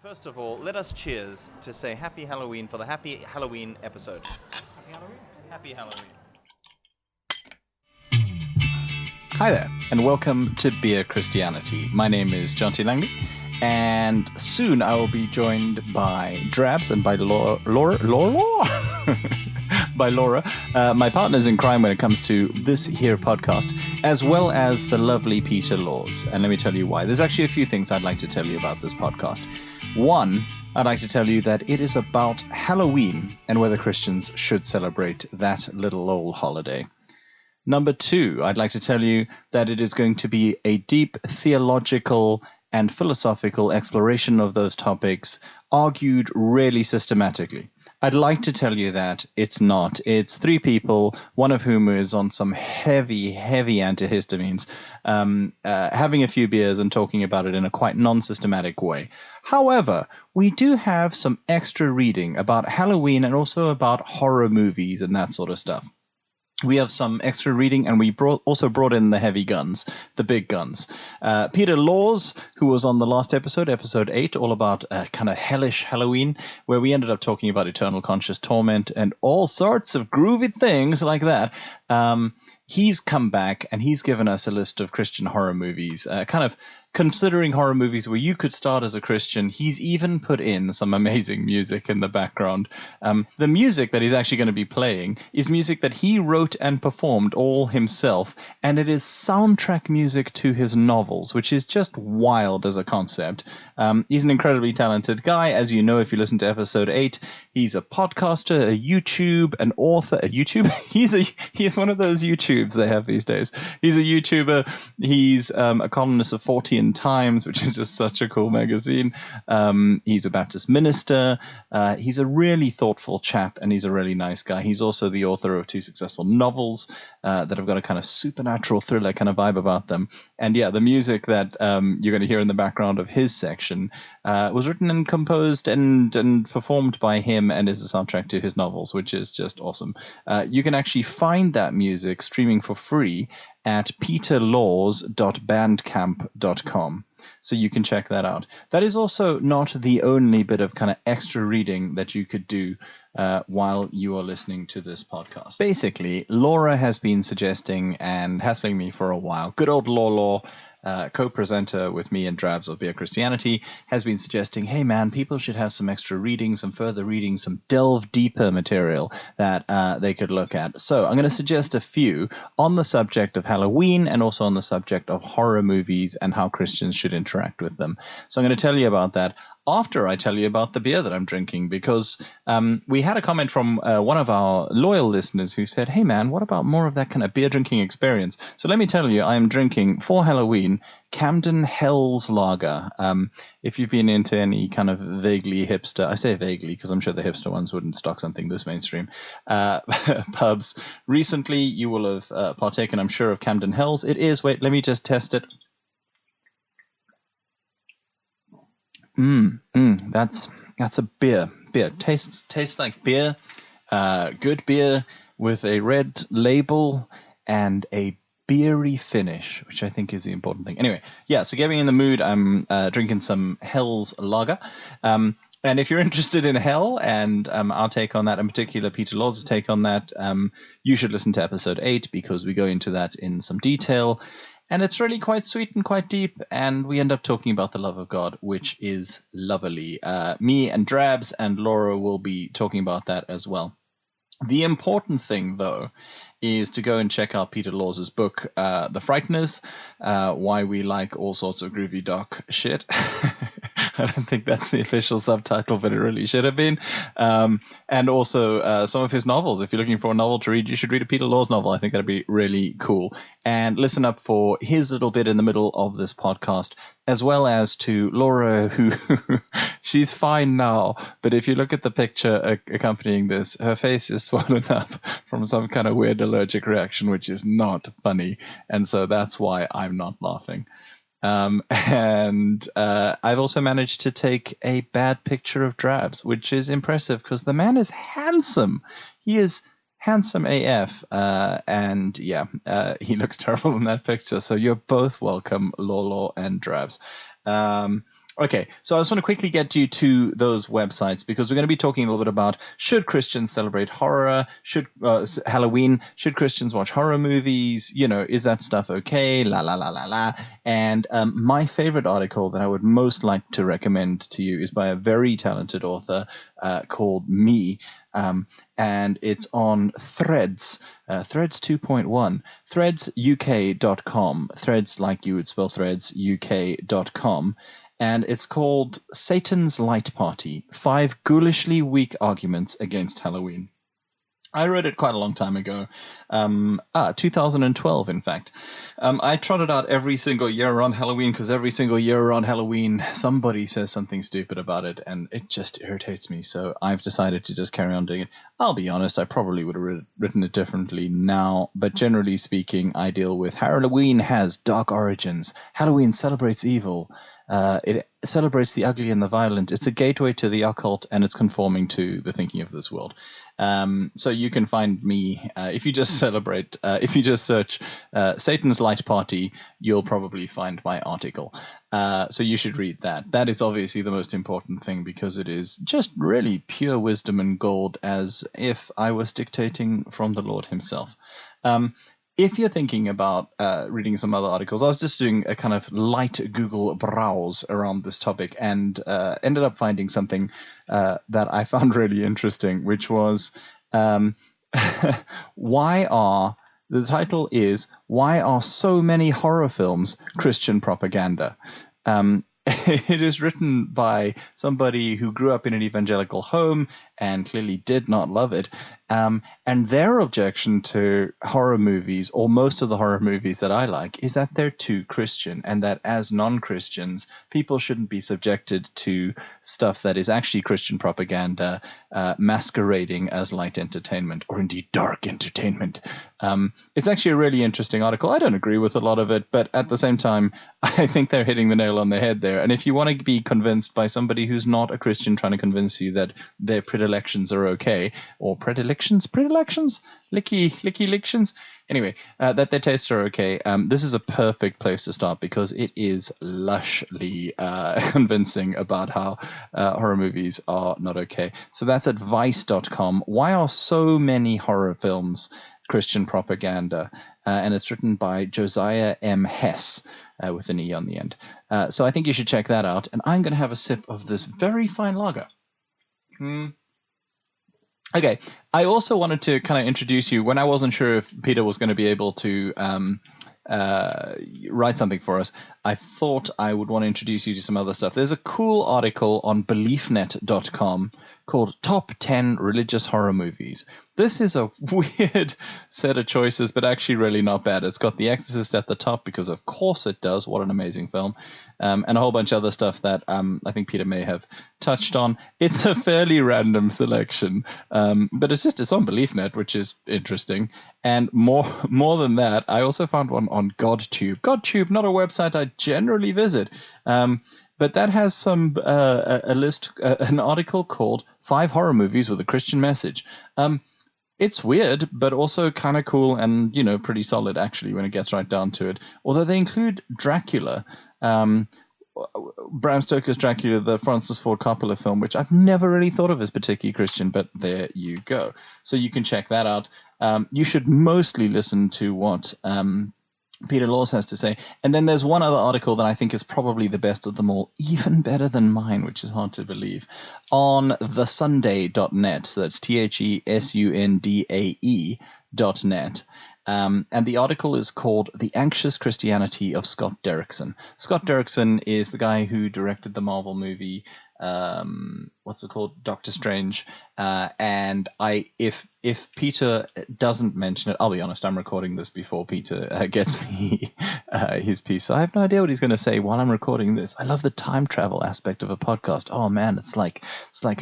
First of all, let us cheers to say Happy Halloween for the Happy Halloween episode. Happy Halloween. Happy Halloween. Hi there, and welcome to Beer Christianity. My name is Jonty Langley, and soon I will be joined by Drabs and by Laura, by Laura, my partners in crime when it comes to this here podcast, as well as the lovely Peter Laws. And let me tell you why. There's actually a few things I'd like to tell you about this podcast. One, I'd like to tell you that it is about Halloween and whether Christians should celebrate that little old holiday. Number two, I'd like to tell you that it is going to be a deep theological and philosophical exploration of those topics, argued really systematically. I'd like to tell you that it's not. It's three people, one of whom is on some heavy antihistamines, having a few beers and talking about it in a quite non-systematic way. However, we do have some extra reading about Halloween and also about horror movies and that sort of stuff. We have some extra reading, and we also brought in the heavy guns, the big guns. Peter Laws, who was on the last episode 8, all about kind of hellish Halloween, where we ended up talking about eternal conscious torment and all sorts of groovy things like that. He's come back, and he's given us a list of Christian horror movies, kind of considering horror movies where you could start as a Christian. He's even put in some amazing music in the background. The music that he's actually going to be playing is music that he wrote and performed all himself, and it is soundtrack music to his novels, which is just wild as a concept. He's an incredibly talented guy, as you know if you listen to episode 8. He's a podcaster, a YouTube, an author. A YouTube? He's one of those YouTubes they have these days. He's a YouTuber. He's a columnist of 40 Times, which is just such a cool magazine. He's a Baptist minister. He's a really thoughtful chap, and he's a really nice guy. He's also the author of 2 successful novels that have got a kind of supernatural thriller kind of vibe about them. And yeah, the music that you're going to hear in the background of his section was written and composed and performed by him and is a soundtrack to his novels, which is just awesome. You can actually find that music streaming for free at peterlaws.bandcamp.com. So you can check that out. That is also not the only bit of kind of extra reading that you could do while you are listening to this podcast. Basically, Laura has been suggesting and hassling me for a while. Good old Law, co-presenter with me and Drabs of Beer Christianity, has been suggesting, hey man, people should have some extra reading, some further reading, some delve deeper material that they could look at. So I'm going to suggest a few on the subject of Halloween and also on the subject of horror movies and how Christians should interact with them. So I'm going to tell you about that after I tell you about the beer that I'm drinking, because we had a comment from one of our loyal listeners who said, hey man, what about more of that kind of beer drinking experience? So let me tell you, I'm drinking for Halloween Camden Hell's Lager. If you've been into any kind of vaguely hipster, I say vaguely because I'm sure the hipster ones wouldn't stock something this mainstream, pubs recently, you will have partaken, I'm sure, of Camden Hell's. It is, wait, let me just test it. That's a beer. Tastes like beer. Good beer with a red label and a beery finish, which I think is the important thing. Anyway, yeah. So getting in the mood, I'm drinking some Hell's Lager. And if you're interested in Hell and our take on that, in particular Peter Laws' take on that, you should listen to episode 8 because we go into that in some detail. And it's really quite sweet and quite deep, and we end up talking about the love of God, which is lovely. Me and Drabs and Laura will be talking about that as well. The important thing, though, is to go and check out Peter Laws' book, The Frighteners, Why We Like All Sorts of Groovy Doc Shit. I don't think that's the official subtitle, but it really should have been. And also some of his novels. If you're looking for a novel to read, you should read a Peter Laws novel. I think that'd be really cool. And listen up for his little bit in the middle of this podcast, as well as to Laura, who she's fine now. But if you look at the picture accompanying this, her face is swollen up from some kind of weird allergic reaction, which is not funny. And so that's why I'm not laughing. And I've also managed to take a bad picture of Drabs, which is impressive because the man is handsome. He is handsome AF. And yeah, he looks terrible in that picture. So you're both welcome, Lolo and Drabs. Okay, so I just want to quickly get you to those websites because we're going to be talking a little bit about should Christians celebrate horror, should Halloween, should Christians watch horror movies, is that stuff okay, la la la la la. And my favorite article that I would most like to recommend to you is by a very talented author called Me. And it's on Threads, Threads 2.1, threadsuk.com, threads like you would spell threads, uk.com. And it's called Satan's Light Party, 5 Ghoulishly Weak Arguments Against Halloween. I read it quite a long time ago, 2012, in fact. I trot it out every single year around Halloween because every single year around Halloween, somebody says something stupid about it, and it just irritates me. So I've decided to just carry on doing it. I'll be honest, I probably would have written it differently now, but generally speaking, I deal with Halloween has dark origins. Halloween celebrates evil. It celebrates the ugly and the violent. It's a gateway to the occult, and it's conforming to the thinking of this world. So you can find me if you just search Satan's Light Party, you'll probably find my article. So you should read that. That is obviously the most important thing because it is just really pure wisdom and gold, as if I was dictating from the Lord himself. If you're thinking about reading some other articles, I was just doing a kind of light Google browse around this topic and ended up finding something that I found really interesting, which was the title is Why Are So Many Horror Films Christian Propaganda? It is written by somebody who grew up in an evangelical home and clearly did not love it. And their objection to horror movies, or most of the horror movies that I like, is that they're too Christian, and that as non-Christians, people shouldn't be subjected to stuff that is actually Christian propaganda, masquerading as light entertainment, or indeed dark entertainment. It's actually a really interesting article. I don't agree with a lot of it, but at the same time, I think they're hitting the nail on the head there. And if you want to be convinced by somebody who's not a Christian trying to convince you that their predilections are okay, or predilections, licky-lictions, anyway, that their tastes are okay, this is a perfect place to start because it is lushly convincing about how horror movies are not okay. So that's at vice.com. Why are so many horror films Christian propaganda? And it's written by Josiah M. Hess with an E on the end. So I think you should check that out. And I'm going to have a sip of this very fine lager. Okay, I also wanted to kind of introduce you when I wasn't sure if Peter was going to be able to write something for us. I thought I would want to introduce you to some other stuff. There's a cool article on beliefnet.com called Top 10 Religious Horror Movies. This is a weird set of choices, but actually really not bad. It's got The Exorcist at the top because of course it does. What an amazing film. And a whole bunch of other stuff that I think Peter may have touched on. It's a fairly random selection, but it's on BeliefNet, which is interesting. And more than that, I also found one on GodTube. GodTube, not a website I generally visit. But that has some a list, an article called 5 Horror Movies with a Christian Message. It's weird, but also kind of cool and, pretty solid, actually, when it gets right down to it. Although they include Dracula, Bram Stoker's Dracula, the Francis Ford Coppola film, which I've never really thought of as particularly Christian, but there you go. So you can check that out. You should mostly listen to what Peter Laws has to say. And then there's one other article that I think is probably the best of them all, even better than mine, which is hard to believe, on thesundae.net. So that's THESUNDAE.net. And the article is called The Anxious Christianity of Scott Derrickson. Scott Derrickson is the guy who directed the Marvel movie, what's it called? Doctor Strange. And if Peter doesn't mention it, I'll be honest, I'm recording this before Peter gets me his piece. So I have no idea what he's going to say while I'm recording this. I love the time travel aspect of a podcast. Oh man, it's like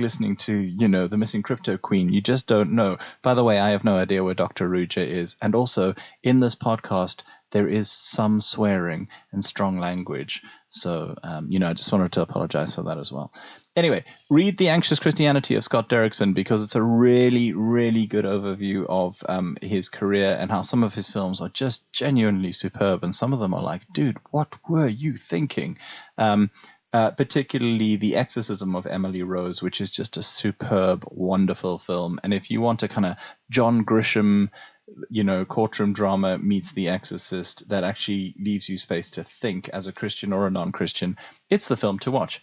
listening to, the Missing Crypto Queen. You just don't know. By the way, I have no idea where Dr. Ruja is. And also in this podcast, there is some swearing and strong language. So, I just wanted to apologize for that as well. Anyway, read The Anxious Christianity of Scott Derrickson because it's a really, really good overview of his career and how some of his films are just genuinely superb. And some of them are like, dude, what were you thinking? particularly The Exorcism of Emily Rose, which is just a superb, wonderful film. And if you want a kind of John Grisham, courtroom drama meets The Exorcist that actually leaves you space to think as a Christian or a non-Christian, it's the film to watch.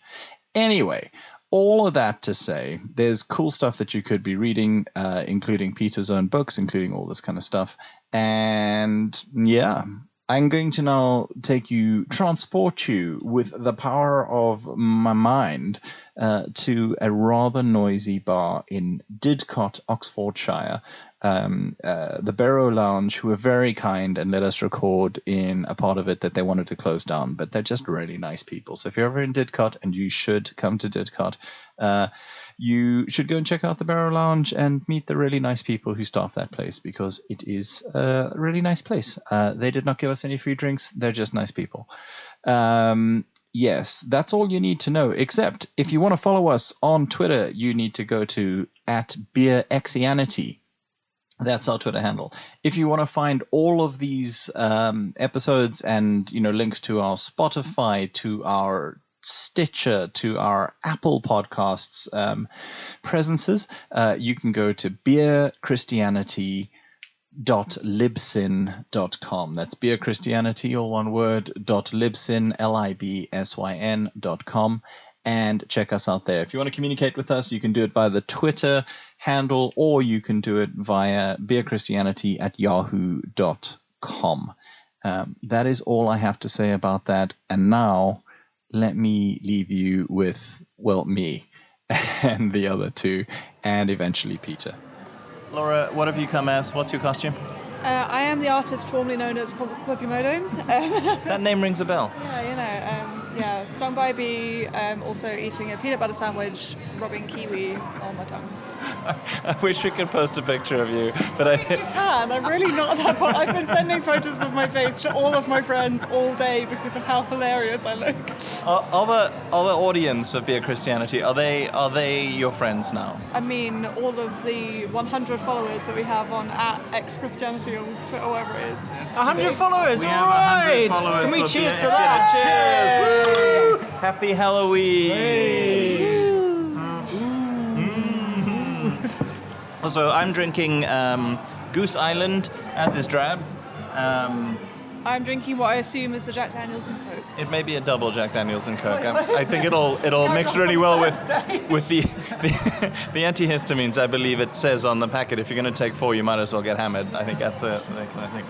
Anyway, all of that to say, there's cool stuff that you could be reading, including Peter's own books, including all this kind of stuff. And yeah, I'm going to now transport you with the power of my mind to a rather noisy bar in Didcot, Oxfordshire. The Barrow Lounge, who were very kind and let us record in a part of it that they wanted to close down, but they're just really nice people. So if you're ever in Didcot, and you should come to Didcot, you should go and check out the Barrow Lounge and meet the really nice people who staff that place, because it is a really nice place. They did not give us any free drinks. They're just nice people. Yes, that's all you need to know, except if you want to follow us on Twitter, you need to go to @BeerExianity. That's our Twitter handle. If you want to find all of these episodes and links to our Spotify, to our Stitcher, to our Apple Podcasts presences, you can go to beerchristianity.libsyn.com. That's beerchristianity, all one word, .libsyn, LIBSYN.com, and check us out there. If you want to communicate with us, you can do it via the Twitter handle, or you can do it via beerchristianity@yahoo.com. That is all I have to say about that. And now let me leave you with, me and the other two, and eventually Peter. Laura, what have you come as? What's your costume? I am the artist formerly known as Quasimodo. That name rings a bell. Yeah, stung by a bee, also eating a peanut butter sandwich, rubbing kiwi on my tongue. I wish we could post a picture of you, but You can. I'm really not that far. I've been sending photos of my face to all of my friends all day because of how hilarious I look. Are the audience of Beer Christianity, are they your friends now? I mean, all of the 100 followers that we have on @xchristianity on Twitter, whatever it is. 100 followers, We all have 100 right! followers. Can we for cheers Beer to that? Cheers! Woo! Happy Halloween! Hey. Also, I'm drinking Goose Island, as is Drabs. I'm drinking what I assume is a Jack Daniels and Coke. It may be a double Jack Daniels and Coke. I think it'll mix really well with the antihistamines. I believe it says on the packet, if you're going to take 4, you might as well get hammered. I think that's the kind of thing.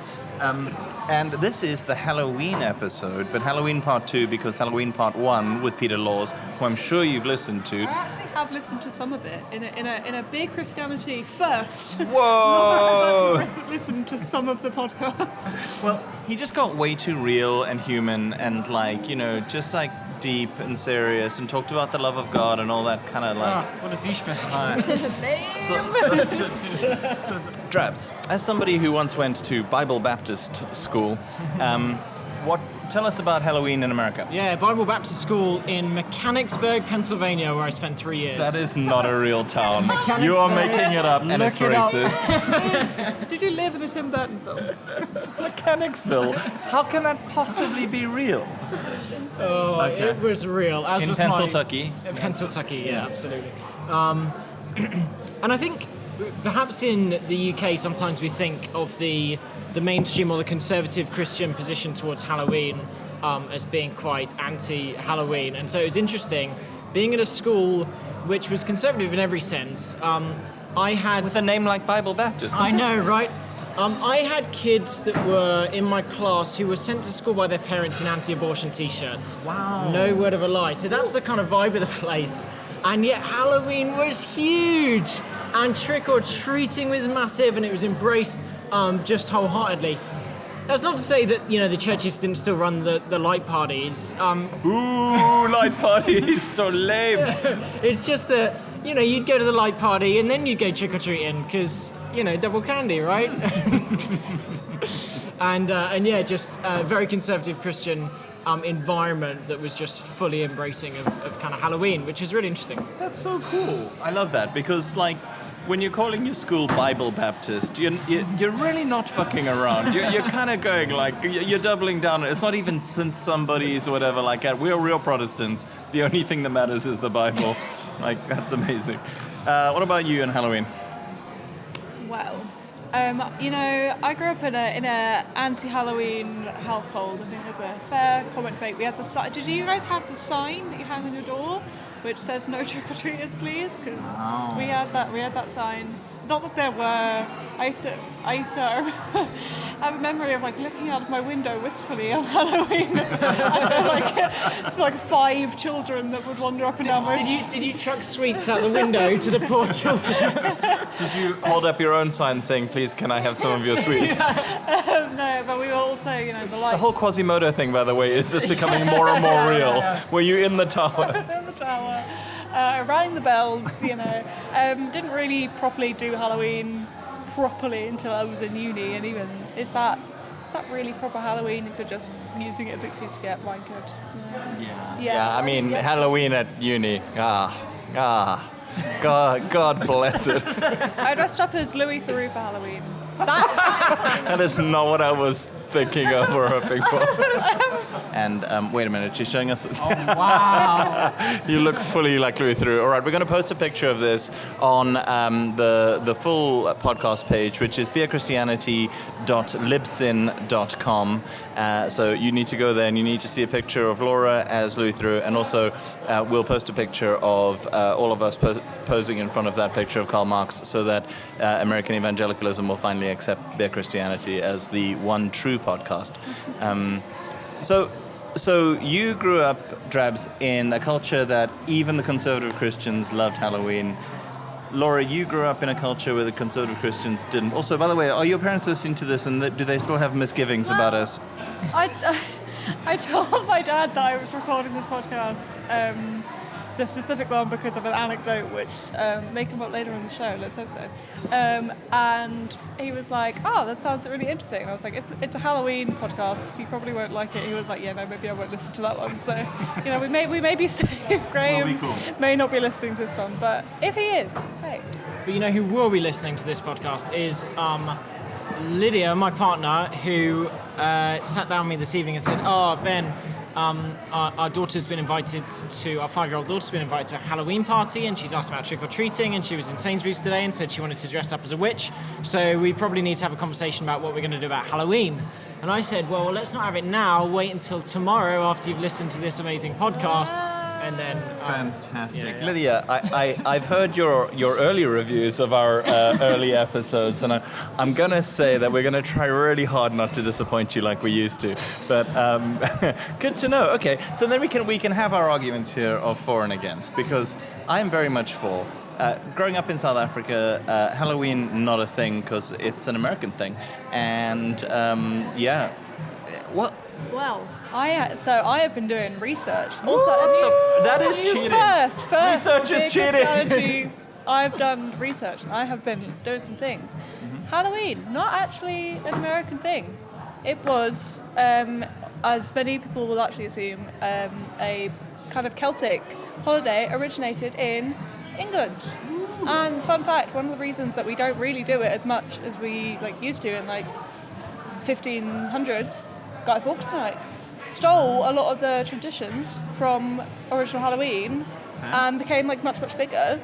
And this is the Halloween episode, but Halloween Part 2 because Halloween Part 1 with Peter Laws, who I'm sure you've listened to. I actually have listened to some of it in a Beer Christianity first. Whoa! I've actually listened to some of the podcast. Well, he just got way too real and human and just deep and serious and talked about the love of God and all that kind of What a douchebag. Drabs, as somebody who once went to Bible Baptist school, tell us about Halloween in America. Yeah, Bible Baptist School in Mechanicsburg, Pennsylvania, where I spent 3 years. That is not a real town. You are making it up, and it's racist. Did you live in a Tim Burton film? Mechanicsville. How can that possibly be real? Oh, Okay. it was real. As In was Pennsylvania. Pennsylvania, yeah, absolutely. And I think perhaps in the UK sometimes we think of the mainstream or the conservative Christian position towards Halloween as being quite anti-Halloween. And so it was interesting being at a school which was conservative in every sense. I had... With a name like Bible Baptist. I know, right? I had kids that were in my class who were sent to school by their parents in anti-abortion t-shirts. Wow. No word of a lie. So that's the kind of vibe of the place. And yet Halloween was huge. And trick-or-treating was massive, and it was embraced just wholeheartely. That's not to say that, the churches didn't still run the light parties. Ooh, light parties, so lame. It's just that, you'd go to the light party and then you'd go trick-or-treating because, double candy, right? and yeah, just a very conservative Christian environment that was just fully embracing of kind of Halloween, which is really interesting. That's so cool. I love that because, when you're calling your school Bible Baptist, you're really not fucking around. You're kind of going like, you're doubling down. It's not even since somebody's or whatever like that. We're real Protestants. The only thing that matters is the Bible. Like, that's amazing. What about you and Halloween? Well, I grew up in a anti-Halloween household. I think there's a fair common fate. We had the sign. Did you guys have the sign that you hang on your door, which says "No trick-or-treaters, please"? Because we had that. We had that sign. Not that there were. I used to have a memory of like looking out of my window wistfully on Halloween. And there were like 5 children that would wander up and down my street. Did you chuck sweets out the window to the poor children? Did you hold up your own sign saying, "Please, can I have some of your sweets"? No, but we were also, the The lights. whole Quasimodo thing, by the way, is just becoming more and more real. Were you in the tower? In the tower, rang the bells, didn't really properly do Halloween properly until I was in uni, and even is that really proper Halloween if you're just using it as an excuse to get wankered? Yeah, I mean, Halloween at uni. God bless it. I dressed up as Louis Theroux for Halloween. That is not what I was thinking of or hoping for. And wait a minute, she's showing us. Oh, wow. You look fully like Louis Theroux. All right, we're going to post a picture of this on the full podcast page, which is beerchristianity.libsyn.com. So you need to go there and you need to see a picture of Laura as Louis Theroux, and also we'll post a picture of all of us posing in front of that picture of Karl Marx, so that American evangelicalism will finally accept Beer Christianity as the one true podcast. So you grew up, Drabs, in a culture that even the conservative Christians loved Halloween. Laura, you grew up in a culture where the conservative Christians didn't. Also, by the way, are your parents listening to this, and do they still have misgivings about us? I told my dad that I was recording this podcast, the specific one, because of an anecdote which may come up later in the show, let's hope so. And he was like, "Oh, that sounds really interesting." And I was like, it's a Halloween podcast, you probably won't like it. He was like, "Yeah, no, maybe I won't listen to that one." So, we may be safe. Graham may not be listening to this one, but if he is, hey. But who will be listening to this podcast is Lydia, my partner, who sat down with me this evening and said, "Oh, Ben, our daughter's been invited to, our 5-year-old daughter's been invited to a Halloween party, and she's asked about trick-or-treating, and she was in Sainsbury's today and said she wanted to dress up as a witch, so we probably need to have a conversation about what we're going to do about Halloween." And I said, well, let's not have it now, wait until tomorrow after you've listened to this amazing podcast. And then fantastic. Lydia, I've heard your early reviews of our early episodes, and I'm gonna say that we're gonna try really hard not to disappoint you like we used to. But good to know. Okay, so then we can have our arguments here of for and against, because I'm very much for. Growing up in South Africa, Halloween not a thing because it's an American thing, and what? Well, I have been doing research. Also, that is cheating. First, research is cheating. I've done research and I have been doing some things. Mm-hmm. Halloween, not actually an American thing. It was, as many people will actually assume, a kind of Celtic holiday originated in England. Ooh. And fun fact, one of the reasons that we don't really do it as much as we used to in 1500s, Guy Fawkes Night stole a lot of the traditions from original Halloween and became much, much bigger.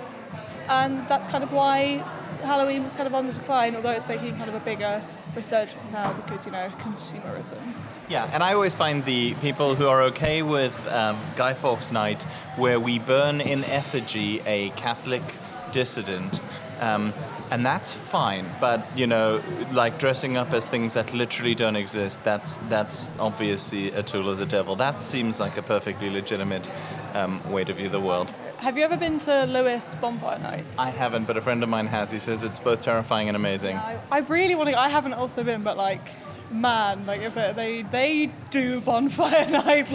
And that's kind of why Halloween was kind of on the decline, although it's making kind of a bigger resurgence now because, consumerism. Yeah, and I always find the people who are okay with Guy Fawkes Night, where we burn in effigy a Catholic dissident, and that's fine, but dressing up as things that literally don't exist, that's obviously a tool of the devil. That seems like a perfectly legitimate way to view the world. Have you ever been to Lewis Bonfire Night? I haven't, but a friend of mine has. He says it's both terrifying and amazing. Yeah, I really want to. I haven't also been, but if they do Bonfire Night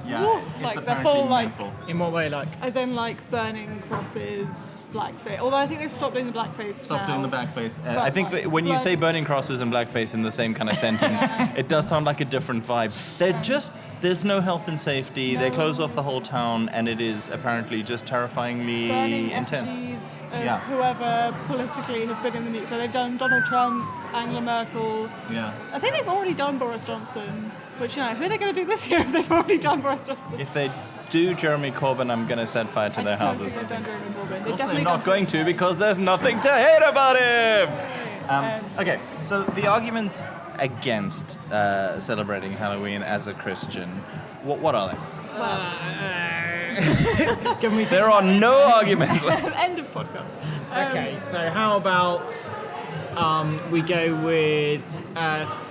Yeah, it's the full mental. In what way, As in burning crosses, blackface. Although I think they've stopped doing the blackface now. Doing the blackface. I think that when you say burning crosses and blackface in the same kind of sentence, it does sound like a different vibe. They're just There's no health and safety. They No. close off the whole town, and it is apparently just terrifyingly Burning intense. effigies of Yeah. whoever politically has been in the news. So they've done Donald Trump, Angela Merkel. Yeah. I think they've already done Boris Johnson. Which, who are they going to do this year if they've already done Boris Johnson? If they do Jeremy Corbyn, I'm going to set fire to their houses. I don't think they've done Jeremy Corbyn. Of course they're not going to, because there's nothing to hate about him. Okay, so the arguments against celebrating Halloween as a Christian, what are they? Can we There are no arguments. End of podcast. Okay, so how about we go with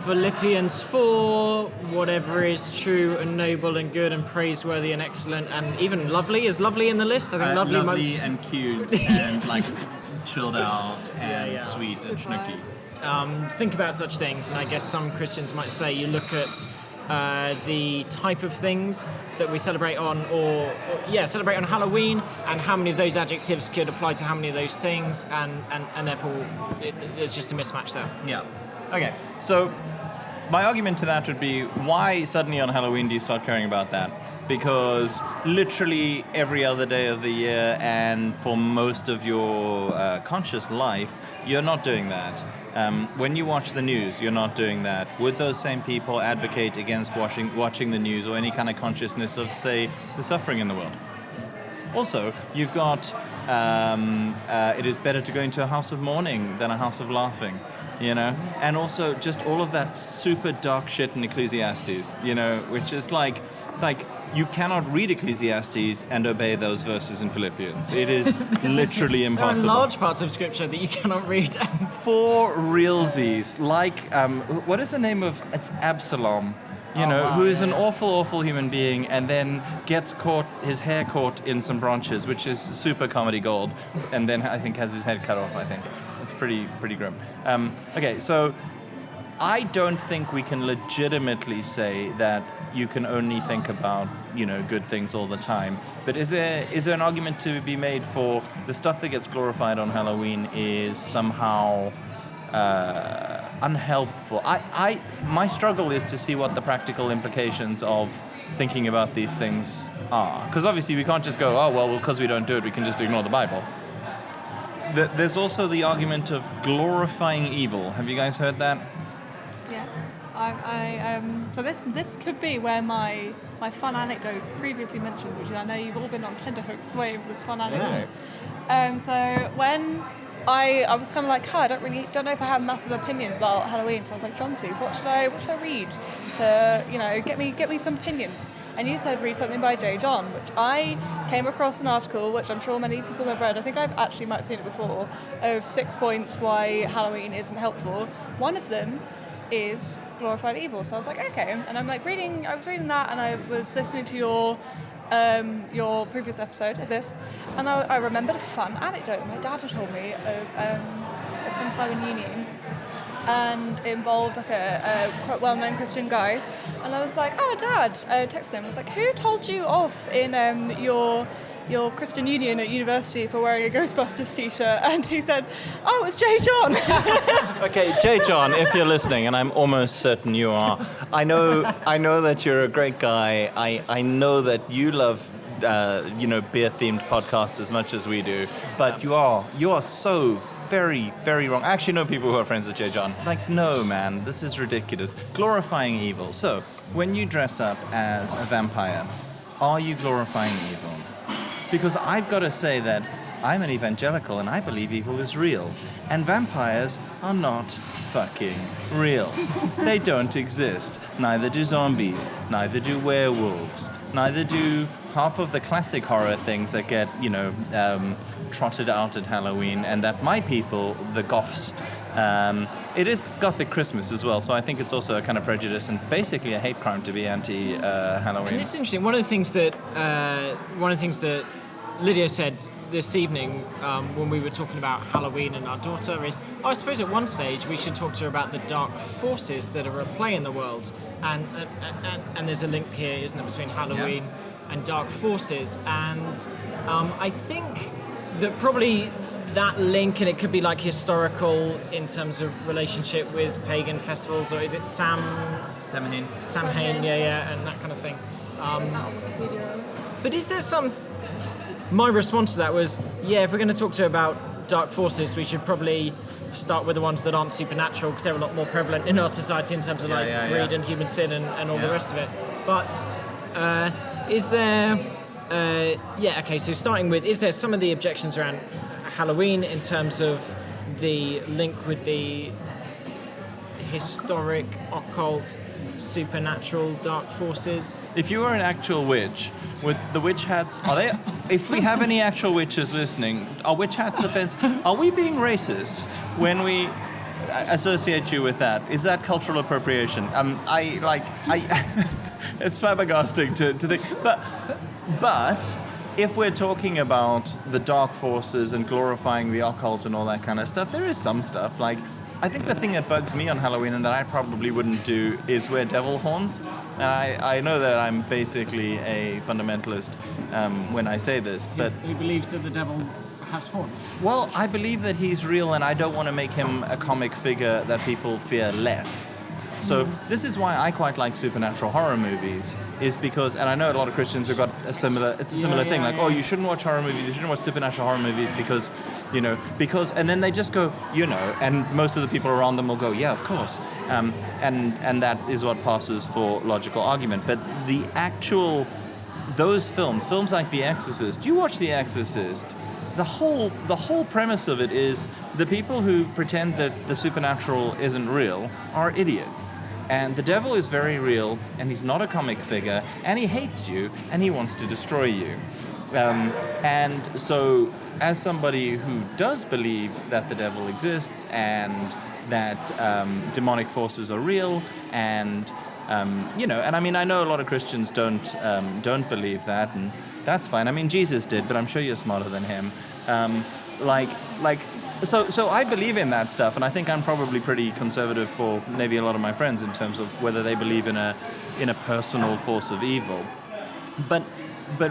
Philippians 4, whatever is true and noble and good and praiseworthy and excellent and even lovely. Is lovely in the list? I think lovely might... and cute and like chilled out and yeah. sweet and schnooky. Think about such things, and I guess some Christians might say you look at the type of things that we celebrate on, or celebrate on Halloween, and how many of those adjectives could apply to how many of those things, and therefore there's just a mismatch there. Yeah. Okay, so my argument to that would be, why suddenly on Halloween do you start caring about that? Because literally every other day of the year and for most of your conscious life, you're not doing that. When you watch the news, you're not doing that. Would those same people advocate against watching the news or any kind of consciousness of, say, the suffering in the world? Also, you've got it is better to go into a house of mourning than a house of laughing. And also just all of that super dark shit in Ecclesiastes, which is like you cannot read Ecclesiastes and obey those verses in Philippians. It is literally impossible. There are large parts of scripture that you cannot read. For realsies, what is the name of, it's Absalom, who is an awful human being and then gets his hair caught in some branches, which is super comedy gold, and then I think has his head cut off, I think. It's pretty grim. Okay, so I don't think we can legitimately say that you can only think about, good things all the time. But is there an argument to be made for the stuff that gets glorified on Halloween is somehow unhelpful? My struggle is to see what the practical implications of thinking about these things are. Because obviously we can't just go, because we don't do it, we can just ignore the Bible. There's also the argument of glorifying evil. Have you guys heard that? Yeah. So this could be where my fun anecdote previously mentioned, which is I know you've all been on tenterhooks wave this fun anecdote. So when I was kind of like, I don't know if I have massive opinions about Halloween. So I was like, Jonty, what should I read to get me some opinions? And you said read something by J. John, which I came across an article, which I'm sure many people have read. I think might have seen it before, of 6 points why Halloween isn't helpful. One of them is glorified evil. So I was like, okay. And I was reading that, and I was listening to your previous episode of this, and I remembered a fun anecdote my dad had told me of some time in uni, and it involved a quite well-known Christian guy, and I was like, oh Dad, I texted him, I was like, who told you off in your Christian union at university for wearing a Ghostbusters t-shirt? And he said, oh, it's J. John. Okay, J. John, if you're listening, and I'm almost certain you are, I know that you're a great guy. I know that you love beer-themed podcasts as much as we do, but you are so very, very wrong. I actually know people who are friends with J. John. No, man, this is ridiculous. Glorifying evil. So, when you dress up as a vampire, are you glorifying evil? Because I've got to say that I'm an evangelical and I believe evil is real. And vampires are not fucking real. They don't exist. Neither do zombies. Neither do werewolves. Neither do half of the classic horror things that get, trotted out at Halloween, and that my people, the goths, it is Gothic Christmas as well, so I think it's also a kind of prejudice and basically a hate crime to be anti-Halloween. And it's interesting. One of the things that Lydia said this evening when we were talking about Halloween and our daughter is, I suppose at one stage we should talk to her about the dark forces that are at play in the world, and there's a link here, isn't there, between Halloween and dark forces, and I think that probably that link, and it could be like historical in terms of relationship with pagan festivals, or is it Samhain, yeah, and that kind of thing. But is there some... My response to that was, if we're going to talk to about dark forces, we should probably start with the ones that aren't supernatural, because they're a lot more prevalent in our society in terms of greed and human sin and all the rest of it. But is there... so starting with, is there some of the objections around Halloween in terms of the link with the historic, occult, supernatural dark forces? If you were an actual witch with the witch hats, are they? If we have any actual witches listening, are witch hats offensive? Are we being racist when we associate you with that? Is that cultural appropriation? It's flabbergasting to think, but if we're talking about the dark forces and glorifying the occult and all that kind of stuff, there is some stuff like. I think the thing that bugs me on Halloween and that I probably wouldn't do is wear devil horns. And I know that I'm basically a fundamentalist when I say this, but... Who believes that the devil has horns? Well, I believe that he's real, and I don't want to make him a comic figure that people fear less. So this is why I quite like supernatural horror movies, is because, and I know a lot of Christians have got a similar thing, like, you shouldn't watch horror movies, you shouldn't watch supernatural horror movies because, and then they just go, and most of the people around them will go, yeah, of course. And that is what passes for logical argument. But those films like The Exorcist, you watch The Exorcist, the whole premise of it is the people who pretend that the supernatural isn't real are idiots. And the devil is very real, and he's not a comic figure, and he hates you, and he wants to destroy you. And so, as somebody who does believe that the devil exists, and that demonic forces are real, and and I mean, I know a lot of Christians don't believe that, and that's fine. I mean, Jesus did, but I'm sure you're smarter than him. So I believe in that stuff, and I think I'm probably pretty conservative for maybe a lot of my friends in terms of whether they believe in a personal force of evil. But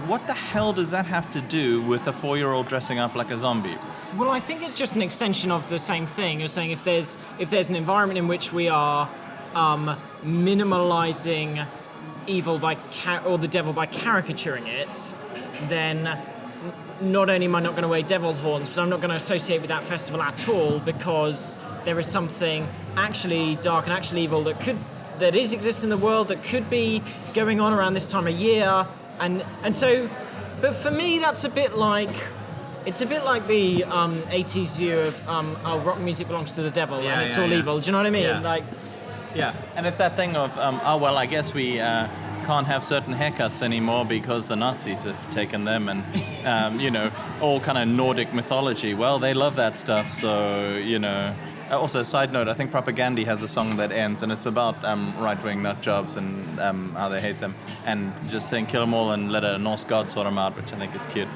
what the hell does that have to do with a 4-year-old dressing up like a zombie? Well, I think it's just an extension of the same thing. You're saying if there's an environment in which we are minimalizing evil or the devil by caricaturing it, then not only am I not going to wear devil horns, but I'm not going to associate with that festival at all, because there is something actually dark and actually evil that exists in the world that could be going on around this time of year, and so. But for me, that's a bit like. It's a bit like the 80s view of rock music belongs to the devil and it's all evil. Do you know what I mean? Yeah, and it's that thing of I guess we can't have certain haircuts anymore because the Nazis have taken them, and all kind of Nordic mythology. Well, they love that stuff, so Also, side note, I think Propaganda has a song that ends, and it's about right-wing nut jobs and how they hate them, and just saying kill them all and let a Norse god sort them out, which I think is cute.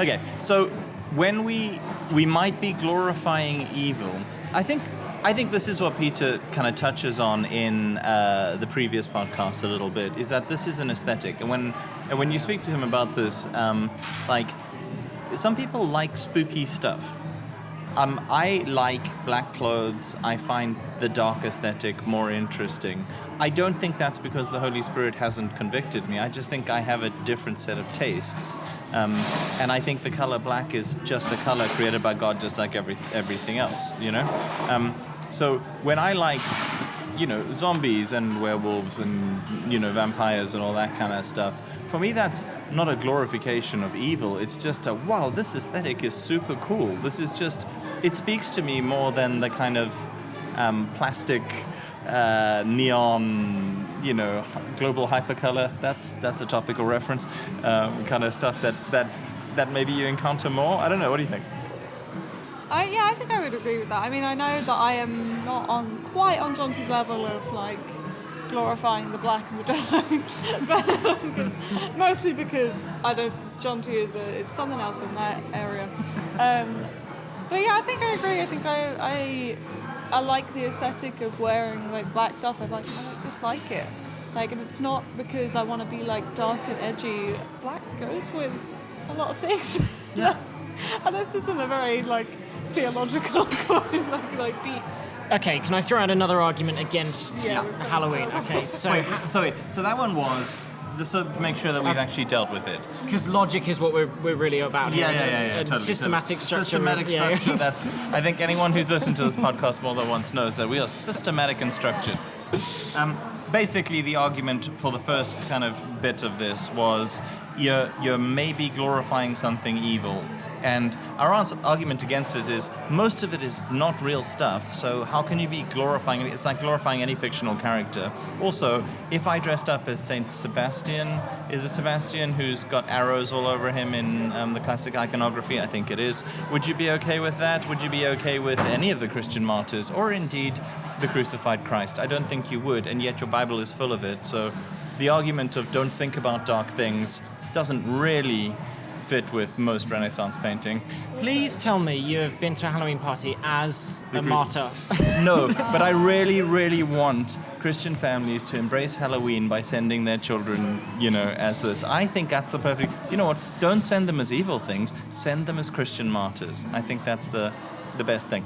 Okay, so when we might be glorifying evil, I think this is what Peter kind of touches on in the previous podcast a little bit, is that this is an aesthetic. And when you speak to him about this, some people like spooky stuff. I like black clothes. I find the dark aesthetic more interesting. I don't think that's because the Holy Spirit hasn't convicted me. I just think I have a different set of tastes. And I think the color black is just a color created by God, just like everything else, So when I like, zombies and werewolves and, vampires and all that kind of stuff, for me that's not a glorification of evil. It's just wow, this aesthetic is super cool. This is just, it speaks to me more than the kind of plastic, neon, global hypercolor. That's a topical reference, kind of stuff that maybe you encounter more. I don't know. What do you think? I think I would agree with that. I mean, I know that I am not quite on Jonty's level of glorifying the black and the dark, but mostly because Jonty is something else in that area. But yeah, I think I agree. I think I like the aesthetic of wearing black stuff. I just like it. And it's not because I want to be dark and edgy. Black goes with a lot of things. Yeah. And this isn't a very theological beat. Okay, can I throw out another argument against Halloween? Okay, so So that one was just to make sure that we've actually dealt with it. because logic is what we're really about here. Yeah. And Totally. systematic structure. Systematic structure. That's. I think anyone who's listened to this podcast more than once knows that we are systematic and structured. Basically, the argument for the first kind of bit of this was you're maybe glorifying something evil. And our argument against it is most of it is not real stuff, so how can you be glorifying it? It's like glorifying any fictional character. Also, if I dressed up as Saint Sebastian, is it Sebastian who's got arrows all over him in the classic iconography? I think it is. Would you be okay with that? Would you be okay with any of the Christian martyrs, or indeed the crucified Christ? I don't think you would, and yet your Bible is full of it. So the argument of don't think about dark things doesn't really fit with most Renaissance painting. Please tell me you have been to a Halloween party as a martyr. No, but I really, really want Christian families to embrace Halloween by sending their children, as this. I think that's the perfect... You know what? Don't send them as evil things. Send them as Christian martyrs. I think that's the best thing.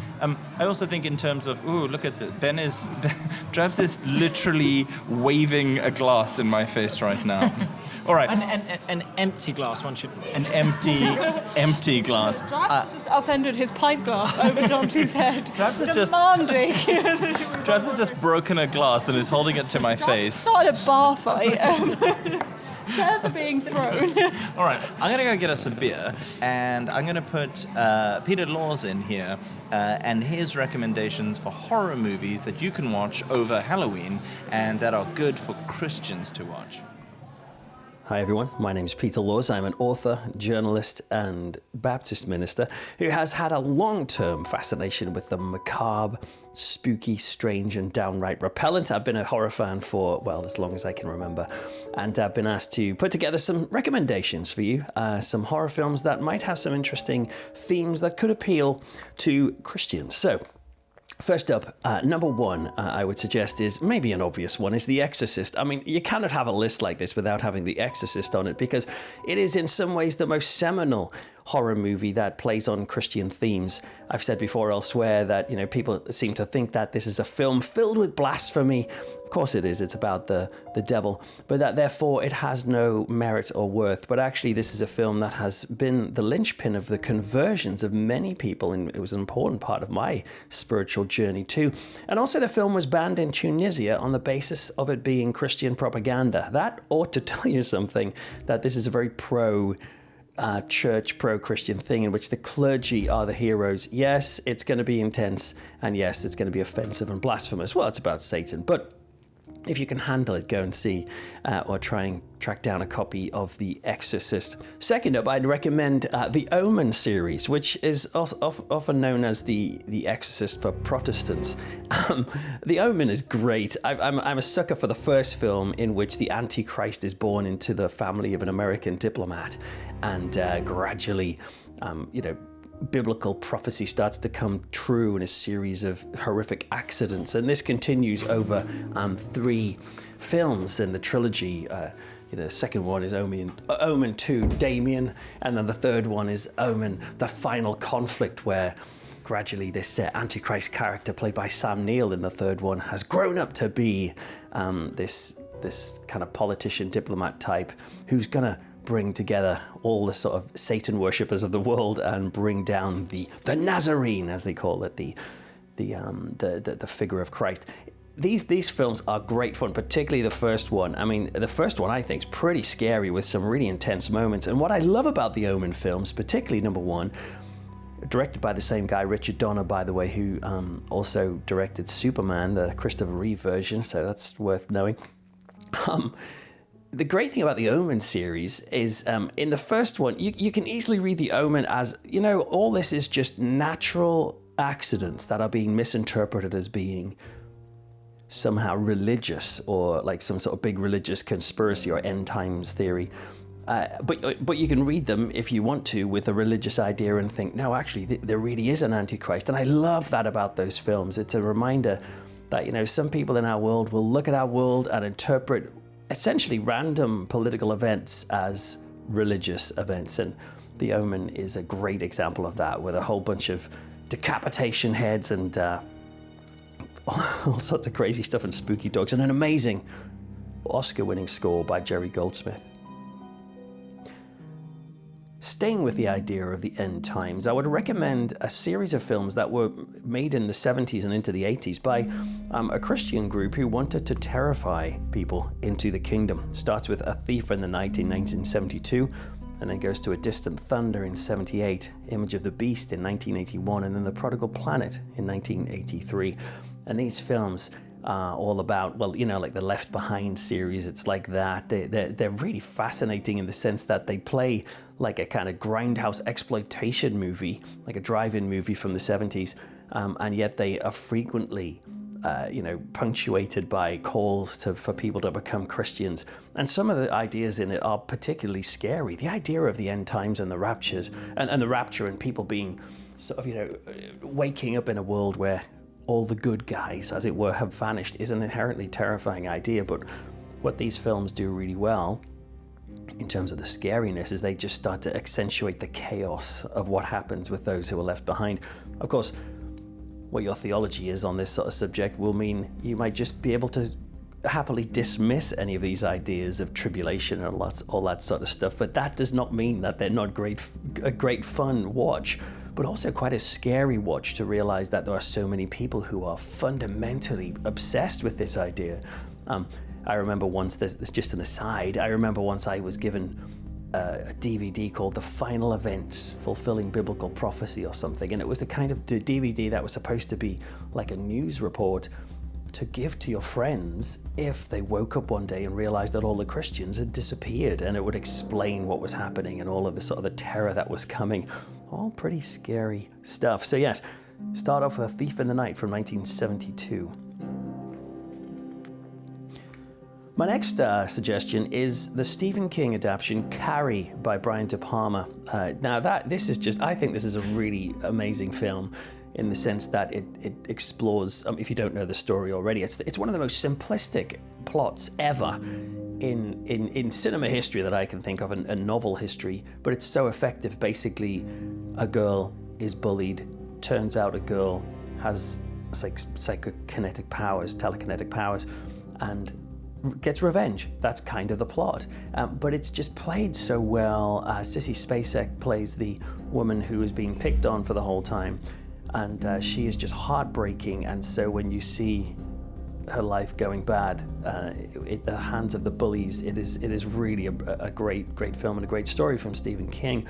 I also think in terms of, look at Travis is literally waving a glass in my face right now. All right. An empty glass, one should... An empty glass. Travis just upended his pint glass over Jonty's head. Travis has just broken a glass and is holding it to my face. Started a bar fight. Chairs are being thrown. All right, I'm going to go get us a beer, and I'm going to put Peter Laws in here and his recommendations for horror movies that you can watch over Halloween and that are good for Christians to watch. Hi everyone, my name is Peter Laws. I'm an author, journalist and Baptist minister who has had a long-term fascination with the macabre, spooky, strange and downright repellent. I've been a horror fan for, as long as I can remember. And I've been asked to put together some recommendations for you, some horror films that might have some interesting themes that could appeal to Christians. So, first up, number one, I would suggest is maybe an obvious one, is The Exorcist. I mean, you cannot have a list like this without having The Exorcist on it, because it is in some ways the most seminal horror movie that plays on Christian themes. I've said before elsewhere that, people seem to think that this is a film filled with blasphemy. Of course it is, it's about the devil, but that therefore it has no merit or worth. But actually this is a film that has been the linchpin of the conversions of many people, and it was an important part of my spiritual journey too. And also the film was banned in Tunisia on the basis of it being Christian propaganda. That ought to tell you something, that this is a very church pro-Christian thing in which the clergy are the heroes. Yes, it's going to be intense, and yes, it's going to be offensive and blasphemous. Well, it's about Satan, but if you can handle it, go and see or try and track down a copy of The Exorcist. Second up, I'd recommend the Omen series, which is often known as the Exorcist for Protestants. The Omen is great. I'm a sucker for the first film, in which the Antichrist is born into the family of an American diplomat, and gradually, biblical prophecy starts to come true in a series of horrific accidents, and this continues over 3 films in the trilogy. The second one is Omen 2, Damien, and then the third one is Omen, the final conflict, where gradually this Antichrist character played by Sam Neill in the third one has grown up to be this kind of politician diplomat type who's gonna bring together all the sort of Satan worshippers of the world and bring down the Nazarene, as they call it, the figure of Christ. These films are great fun, particularly the first one. I mean, the first one I think is pretty scary with some really intense moments. And what I love about the Omen films, particularly number one, directed by the same guy, Richard Donner, by the way, who also directed Superman, the Christopher Reeve version, so that's worth knowing. The great thing about the Omen series is, in the first one, you can easily read the Omen as, all this is just natural accidents that are being misinterpreted as being somehow religious, or like some sort of big religious conspiracy or end times theory. But you can read them if you want to with a religious idea and think, no, actually, there really is an Antichrist. And I love that about those films. It's a reminder that, some people in our world will look at our world and interpret essentially random political events as religious events, and The Omen is a great example of that, with a whole bunch of decapitation heads and all sorts of crazy stuff and spooky dogs, and an amazing Oscar-winning score by Jerry Goldsmith. Staying with the idea of the end times, I would recommend a series of films that were made in the 70s and into the 80s by a Christian group who wanted to terrify people into the kingdom. It starts with A Thief in the Night in 1972, and then goes to A Distant Thunder in 78, Image of the Beast in 1981, and then The Prodigal Planet in 1983. And these films are all about, well, you know, like the Left Behind series, it's like that. They're really fascinating in the sense that they play like a kind of grindhouse exploitation movie, like a drive-in movie from the 70s, and yet they are frequently punctuated by calls for people to become Christians. And some of the ideas in it are particularly scary. The idea of the end times and the raptures, and the rapture, and people being sort of, waking up in a world where all the good guys, as it were, have vanished, is an inherently terrifying idea. But what these films do really well, in terms of the scariness, is they just start to accentuate the chaos of what happens with those who are left behind. Of course, what your theology is on this sort of subject will mean you might just be able to happily dismiss any of these ideas of tribulation and all that sort of stuff, but that does not mean that they're not a great fun watch, but also quite a scary watch to realize that there are so many people who are fundamentally obsessed with this idea. I remember once, there's just an aside, I remember once I was given a DVD called The Final Events, Fulfilling Biblical Prophecy or something, and it was the kind of DVD that was supposed to be like a news report to give to your friends if they woke up one day and realized that all the Christians had disappeared, and it would explain what was happening and all of the sort of the terror that was coming. All pretty scary stuff. So yes, start off with A Thief in the Night from 1972. My next suggestion is the Stephen King adaptation Carrie by Brian De Palma. I think this is a really amazing film in the sense that it explores, if you don't know the story already, it's one of the most simplistic plots ever in cinema history that I can think of, and novel history, but it's so effective. Basically, a girl is bullied, turns out a girl has psychokinetic powers, telekinetic powers, and gets revenge. That's kind of the plot. But it's just played so well. Sissy Spacek plays the woman who is being picked on for the whole time, and she is just heartbreaking. And so when you see her life going bad at the hands of the bullies, it is really a great film and a great story from Stephen King.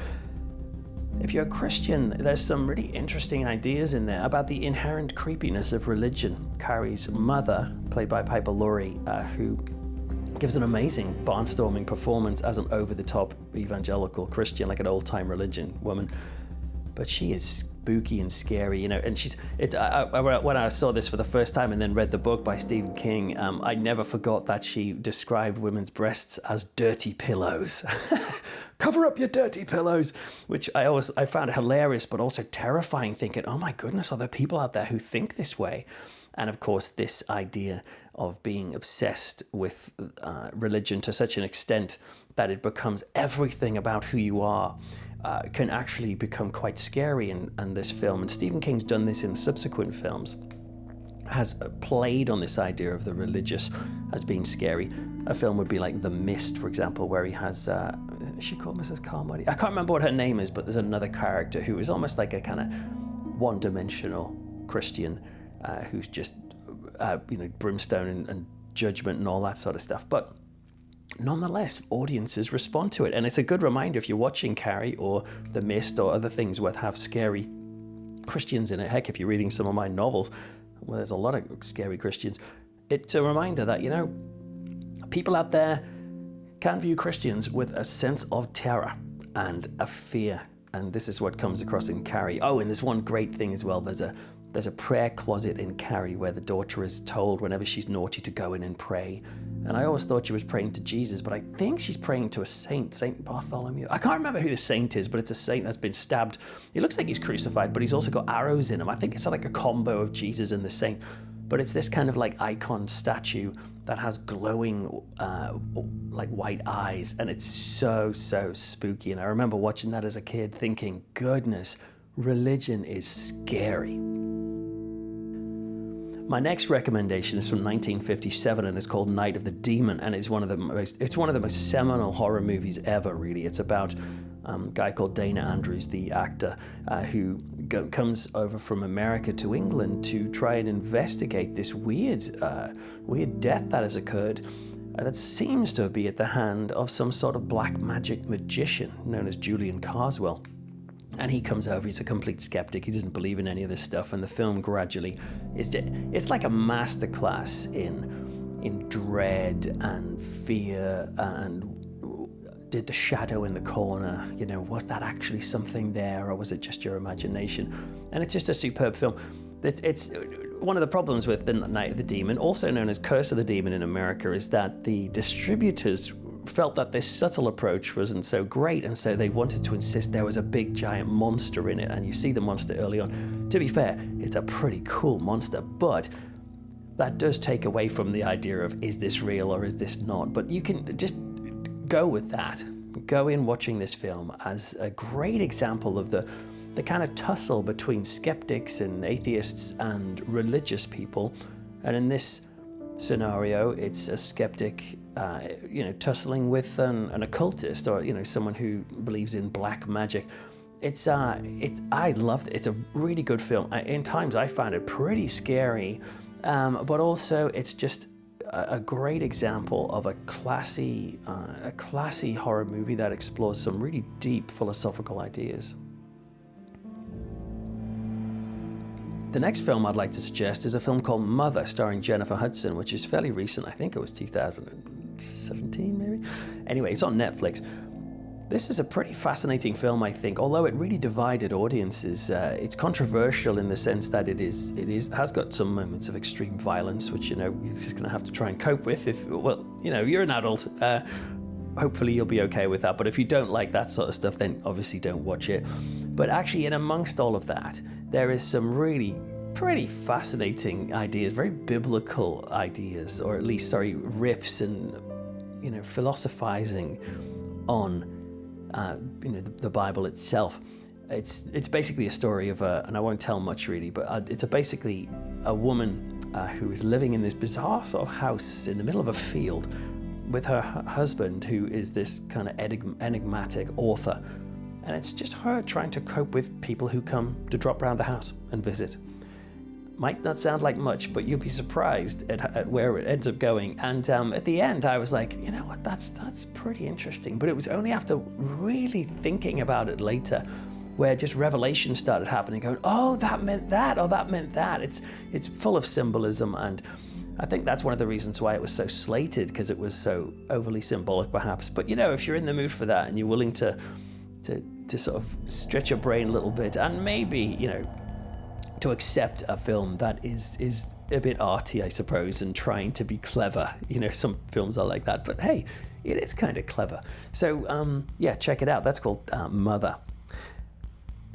If you're a Christian, there's some really interesting ideas in there about the inherent creepiness of religion. Carrie's mother, played by Piper Laurie, who gives an amazing barnstorming performance as an over-the-top evangelical Christian, like an old-time religion woman. But she is spooky and scary, and when I saw this for the first time and then read the book by Stephen King, I never forgot that she described women's breasts as dirty pillows. Cover up your dirty pillows, which I found hilarious, but also terrifying, thinking, oh my goodness, are there people out there who think this way? And of course, this idea of being obsessed with religion to such an extent that it becomes everything about who you are can actually become quite scary in this film. And Stephen King's done this in subsequent films, has played on this idea of the religious as being scary. A film would be like The Mist, for example, where he has, is she called Mrs. Carmody? I can't remember what her name is, but there's another character who is almost like a kind of one-dimensional Christian who's just, brimstone and judgment and all that sort of stuff. But nonetheless, audiences respond to it. And it's a good reminder, if you're watching Carrie or The Mist or other things that have scary Christians in it, heck, if you're reading some of my novels, well, there's a lot of scary Christians, it's a reminder that, people out there can view Christians with a sense of terror and a fear. And this is what comes across in Carrie. Oh, and there's one great thing as well. There's a prayer closet in Carrie where the daughter is told whenever she's naughty to go in and pray. And I always thought she was praying to Jesus, but I think she's praying to a saint, Saint Bartholomew. I can't remember who the saint is, but it's a saint that's been stabbed. He looks like he's crucified, but he's also got arrows in him. I think it's like a combo of Jesus and the saint. But it's this kind of like icon statue that has glowing like white eyes, and it's so spooky. And I remember watching that as a kid thinking, goodness, religion is scary. My next recommendation is from 1957, and it's called Night of the Demon, and it's one of the most seminal horror movies ever. Really, it's about a guy called Dana Andrews, the actor, who comes over from America to England to try and investigate this weird death that has occurred. That seems to be at the hand of some sort of black magic magician known as Julian Carswell. And he comes over, he's a complete skeptic, he doesn't believe in any of this stuff, and the film gradually, it's like a masterclass in dread and fear, and did the shadow in the corner, was that actually something there, or was it just your imagination? And it's just a superb film. It's one of the problems with The Night of the Demon, also known as Curse of the Demon in America, is that the distributors felt that this subtle approach wasn't so great, and so they wanted to insist there was a big giant monster in it, and you see the monster early on. To be fair, it's a pretty cool monster, but that does take away from the idea of, is this real or is this not? But you can just go with that. Go in watching this film as a great example of the kind of tussle between skeptics and atheists and religious people, and in this scenario, it's a skeptic, tussling with an occultist, or someone who believes in black magic. I loved it. It's a really good film. In times, I found it pretty scary, but also it's just a great example of a classy horror movie that explores some really deep philosophical ideas. The next film I'd like to suggest is a film called Mother, starring Jennifer Hudson, which is fairly recent. I think it was 2017, maybe? Anyway, it's on Netflix. This is a pretty fascinating film, I think, although it really divided audiences. It's controversial in the sense that it has got some moments of extreme violence, which, you're just going to have to try and cope with. You're an adult. Hopefully you'll be okay with that. But if you don't like that sort of stuff, then obviously don't watch it. But actually, in amongst all of that, there is some really pretty fascinating ideas, very biblical ideas, or at least, riffs and, philosophizing on, the Bible itself. It's basically a story of and I won't tell much really, but it's basically a woman who is living in this bizarre sort of house in the middle of a field with her husband, who is this kind of enigmatic author. And it's just her trying to cope with people who come to drop around the house and visit. Might not sound like much, but you'll be surprised at where it ends up going. And at the end, I was like, you know what, that's pretty interesting. But it was only after really thinking about it later, where just revelation started happening, going, oh, that meant that, or that meant that. It's full of symbolism, and I think that's one of the reasons why it was so slated, because it was so overly symbolic, perhaps. But if you're in the mood for that and you're willing to sort of stretch your brain a little bit, and maybe to accept a film that is a bit arty, I suppose, and trying to be clever. Some films are like that, but hey, it is kind of clever. So check it out. That's called Mother.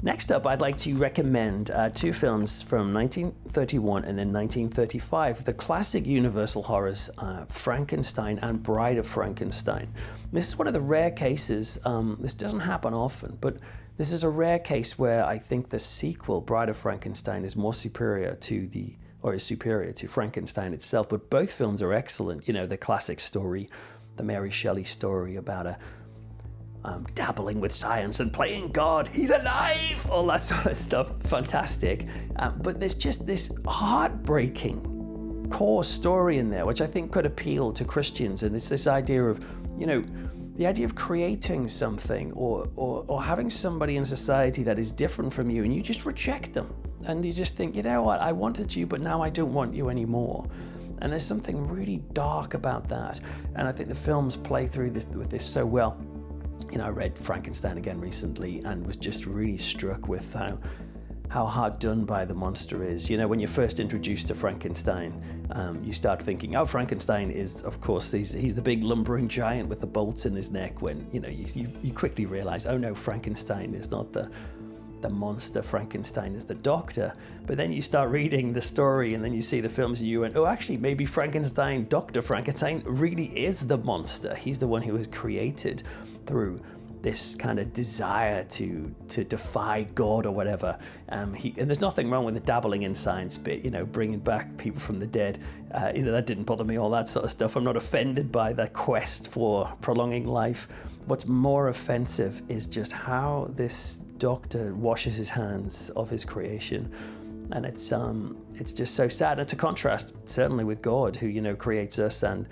Next up, I'd like to recommend two films from 1931 and then 1935, the classic Universal horrors, Frankenstein and Bride of Frankenstein. This is one of the rare cases, this doesn't happen often, but this is a rare case where I think the sequel, Bride of Frankenstein, is superior to Frankenstein itself, but both films are excellent. The classic story, the Mary Shelley story about a dabbling with science and playing God, he's alive, all that sort of stuff, fantastic. But there's just this heartbreaking core story in there, which I think could appeal to Christians, and it's this idea of, the idea of creating something or having somebody in society that is different from you, and you just reject them, and you just think, you know what, I wanted you, but now I don't want you anymore. And there's something really dark about that, and I think the films play through with this so well. I read Frankenstein again recently and was just really struck with how hard done by the monster is. When you're first introduced to Frankenstein, you start thinking, oh, Frankenstein is, of course, he's the big lumbering giant with the bolts in his neck, when, you quickly realize, oh no, Frankenstein is not the monster, Frankenstein is the doctor. But then you start reading the story and then you see the films and you went, oh, actually, maybe Dr. Frankenstein really is the monster. He's the one who was created through this kind of desire to defy God or whatever. And there's nothing wrong with the dabbling in science bit, bringing back people from the dead. That didn't bother me, all that sort of stuff. I'm not offended by the quest for prolonging life. What's more offensive is just how this doctor washes his hands of his creation. And it's just so sad. And to contrast, certainly with God, who, creates us and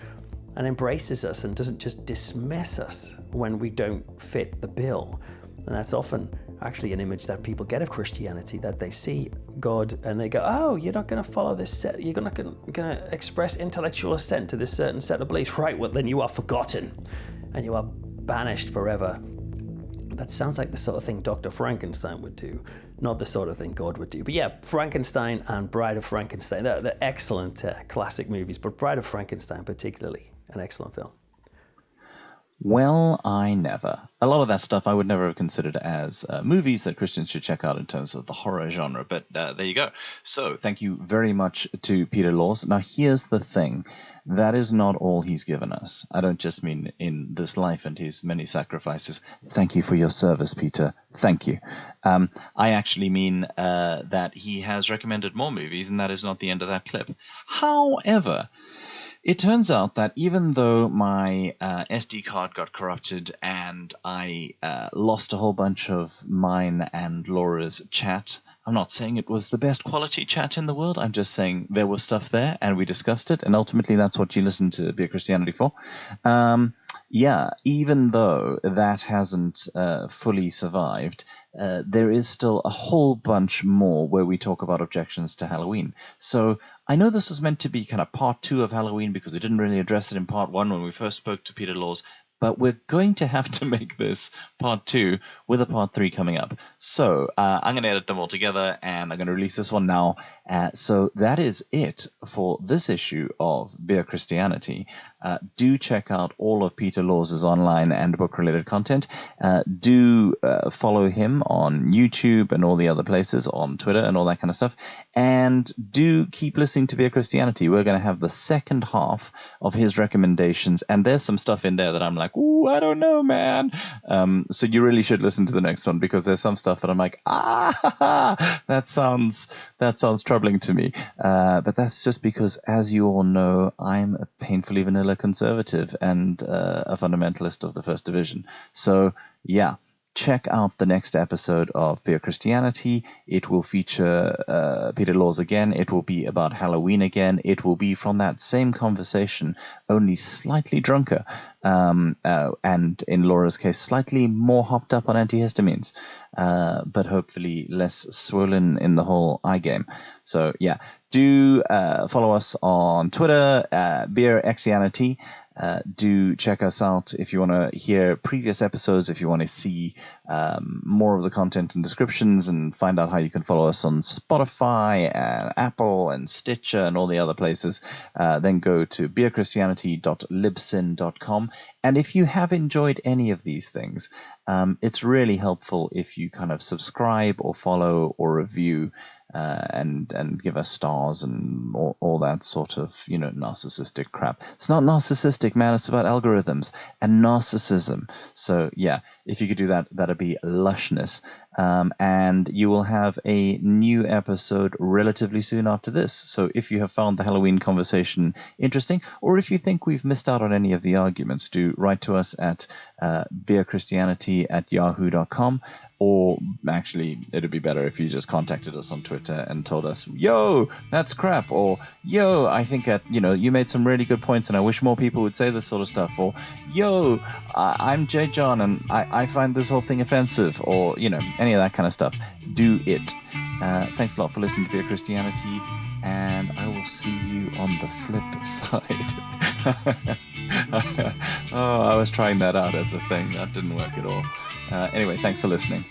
embraces us and doesn't just dismiss us when we don't fit the bill. And that's often actually an image that people get of Christianity, that they see God and they go, oh, you're not going to follow this set, you're not going to express intellectual assent to this certain set of beliefs. Right, well, then you are forgotten and you are banished forever. That sounds like the sort of thing Dr. Frankenstein would do, not the sort of thing God would do. But yeah, Frankenstein and Bride of Frankenstein, they're excellent classic movies, but Bride of Frankenstein particularly, an excellent film. Well, I never. A lot of that stuff I would never have considered as movies that Christians should check out in terms of the horror genre, but there you go. So, thank you very much to Peter Laws. Now, here's the thing. That is not all he's given us. I don't just mean in this life and his many sacrifices. Thank you for your service, Peter. Thank you. I actually mean that he has recommended more movies, and that is not the end of that clip. However, it turns out that even though my SD card got corrupted and I lost a whole bunch of mine and Laura's chat, I'm not saying it was the best quality chat in the world. I'm just saying there was stuff there and we discussed it. And ultimately, that's what you listen to Beer Christianity for. Even though that hasn't fully survived, there is still a whole bunch more where we talk about objections to Halloween. So I know this was meant to be kind of part 2 of Halloween because we didn't really address it in part 1 when we first spoke to Peter Laws. But we're going to have to make this part 2 with a part 3 coming up. So I'm going to edit them all together, and I'm going to release this one now. So that is it for this issue of Beer Christianity. Do check out all of Peter Laws' online and book-related content. Do follow him on YouTube and all the other places, on Twitter and all that kind of stuff. And do keep listening to Beer Christianity. We're going to have the second half of his recommendations, and there's some stuff in there that I'm like, ooh, I don't know, man. So you really should listen to the next one, because there's some stuff that I'm like, that sounds troubling to me. But that's just because, as you all know, I'm a painfully vanilla conservative and a fundamentalist of the First Division. So yeah, check out the next episode of Beer Christianity. It will feature Peter Laws again. It will be about Halloween again. It will be from that same conversation, only slightly drunker, and in Laura's case, slightly more hopped up on antihistamines, but hopefully less swollen in the whole eye game. So yeah, do follow us on Twitter, Beer Christianity. Do check us out if you want to hear previous episodes, if you want to see more of the content and descriptions, and find out how you can follow us on Spotify and Apple and Stitcher and all the other places. Then go to beerchristianity.libsyn.com. And if you have enjoyed any of these things, it's really helpful if you kind of subscribe or follow or review and give us stars and all that sort of, narcissistic crap. It's not narcissistic, man. It's about algorithms and narcissism. So yeah, if you could do that, that'd be lushness. And you will have a new episode relatively soon after this. So if you have found the Halloween conversation interesting, or if you think we've missed out on any of the arguments, do write to us at beerchristianity@yahoo.com. Or actually, it'd be better if you just contacted us on Twitter and told us, yo, that's crap. Or, yo, I think you made some really good points and I wish more people would say this sort of stuff. Or, yo, I'm J. John and I find this whole thing offensive. Or, any of that kind of stuff. Do it. Thanks a lot for listening to Beer Christianity. And I will see you on the flip side. Oh, I was trying that out as a thing. That didn't work at all. Anyway, thanks for listening.